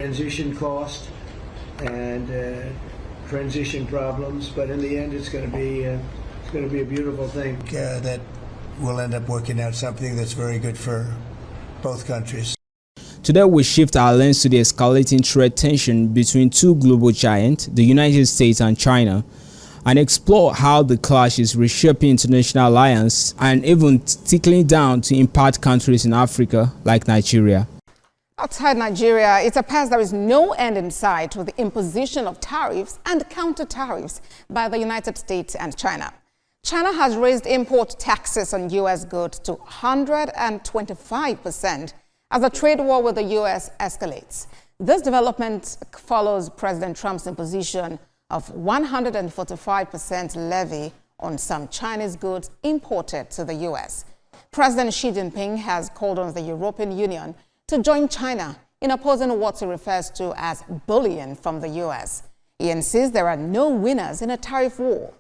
transition cost and transition problems, but in the end, it's going to be a beautiful thing. That will end up working out something that's very good for both countries. Today, we shift our lens to the escalating trade tension between two global giants, the United States and China, and explore how the clash is reshaping international alliance and even trickling down to impact countries in Africa like Nigeria. Outside Nigeria, it appears there is no end in sight with the imposition of tariffs and counter-tariffs by the United States and China. China has raised import taxes on U.S. goods to 125% as the trade war with the U.S. escalates. This development follows President Trump's imposition of 145% levy on some Chinese goods imported to the U.S. President Xi Jinping has called on the European Union to join China in opposing what he refers to as bullying from the U.S. He insists there are no winners in a tariff war.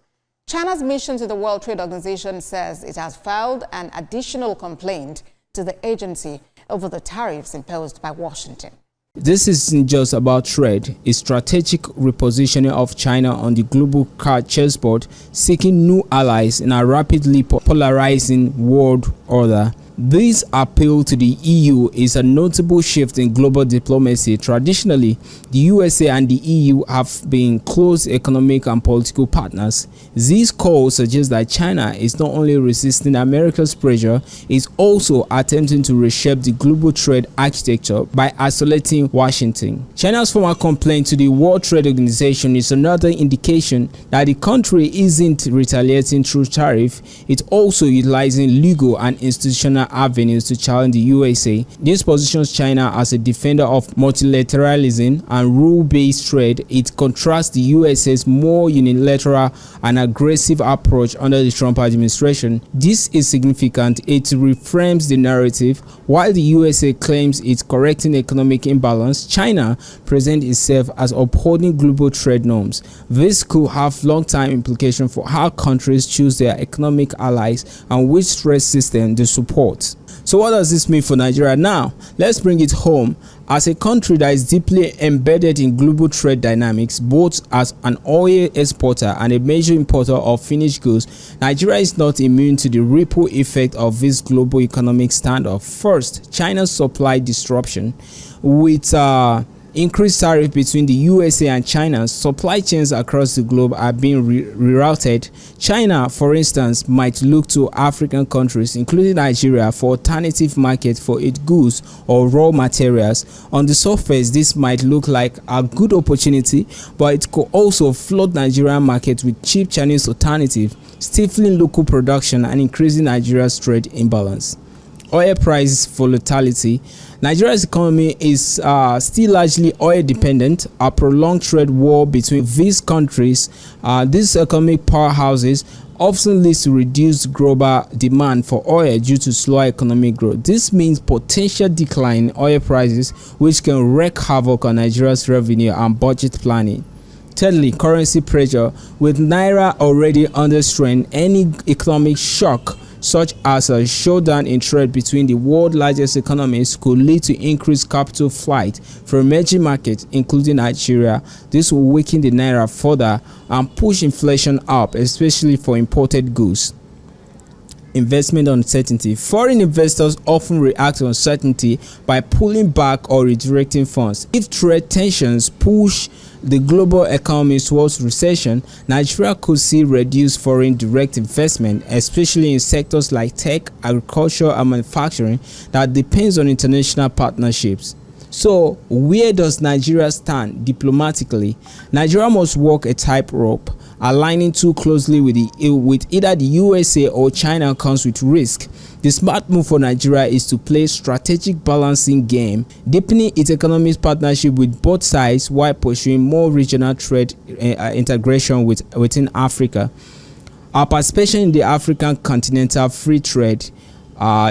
China's mission to the World Trade Organization says it has filed an additional complaint to the agency over the tariffs imposed by Washington. This isn't just about trade, it's strategic repositioning of China on the global card chessboard, seeking new allies in a rapidly polarizing world order. This appeal to the EU is a notable shift in global diplomacy. Traditionally, the USA and the EU have been close economic and political partners. This call suggests that China is not only resisting America's pressure, it's also attempting to reshape the global trade architecture by isolating Washington. China's former complaint to the World Trade Organization is another indication that the country isn't retaliating through tariff, it's also utilizing legal and institutional avenues to challenge the USA. This positions China as a defender of multilateralism and rule-based trade. It contrasts the USA's more unilateral and aggressive approach under the Trump administration. This is significant. It reframes the narrative. While the USA claims it's correcting economic imbalance, China presents itself as upholding global trade norms. This could have long-term implications for how countries choose their economic allies and which trade system they support. So what does this mean for Nigeria now? Let's bring it home. As a country that is deeply embedded in global trade dynamics, both as an oil exporter and a major importer of finished goods, Nigeria is not immune to the ripple effect of this global economic standoff. First, China's supply disruption. With increased tariff between the USA and China, supply chains across the globe are being rerouted. China, for instance, might look to African countries, including Nigeria, for alternative markets for its goods or raw materials. On the surface, this might look like a good opportunity, but it could also flood Nigerian market with cheap Chinese alternatives, stifling local production and increasing Nigeria's trade imbalance. Oil price volatility. Nigeria's economy is still largely oil dependent. A prolonged trade war between these countries, these economic powerhouses, often leads to reduced global demand for oil due to slower economic growth. This means potential decline in oil prices, which can wreak havoc on Nigeria's revenue and budget planning. Thirdly, currency pressure. With Naira already under strain, any economic shock such as a showdown in trade between the world's largest economies could lead to increased capital flight from emerging markets, including Nigeria. This will weaken the Naira further and push inflation up, especially for imported goods. Investment uncertainty. Foreign investors often react to uncertainty by pulling back or redirecting funds. If trade tensions push the global economy towards recession, Nigeria could see reduced foreign direct investment, especially in sectors like tech, agriculture, and manufacturing that depends on international partnerships. So, where does Nigeria stand diplomatically? Nigeria must walk a tightrope. Aligning too closely with either the USA or China comes with risk. The smart move for Nigeria is to play strategic balancing game, deepening its economic partnership with both sides while pursuing more regional trade integration within Africa. Our participation in the African continental free trade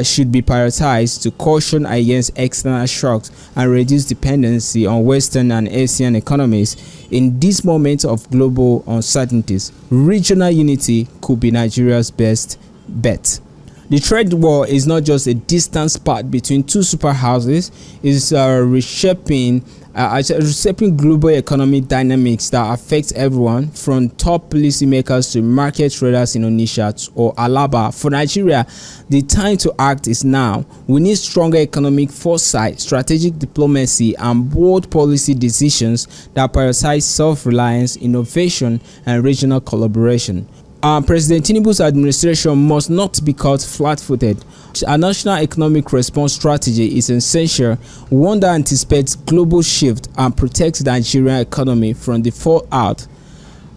should be prioritized to caution against external shocks and reduce dependency on Western and Asian economies. In this moment of global uncertainties, regional unity could be Nigeria's best bet. The trade war is not just a distant spat between two superhouses, it's reshaping shaping global economic dynamics that affect everyone from top policymakers to market traders in Onitsha or Alaba. For Nigeria, the time to act is now. We need stronger economic foresight, strategic diplomacy, and bold policy decisions that prioritize self-reliance, innovation, and regional collaboration. President Tinubu's administration must not be caught flat-footed. A national economic response strategy is essential, one that anticipates global shift and protects the Nigerian economy from the fallout.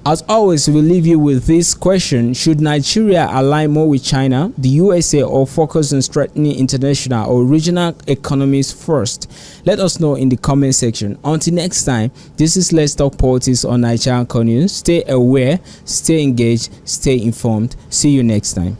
As always, we leave you with this question: should Nigeria align more with China, the USA, or focus on strengthening international or regional economies first? Let us know in the comment section. Until next time, this is Let's Talk Politics on Nigerian News. Stay aware, stay engaged, stay informed. See you next time.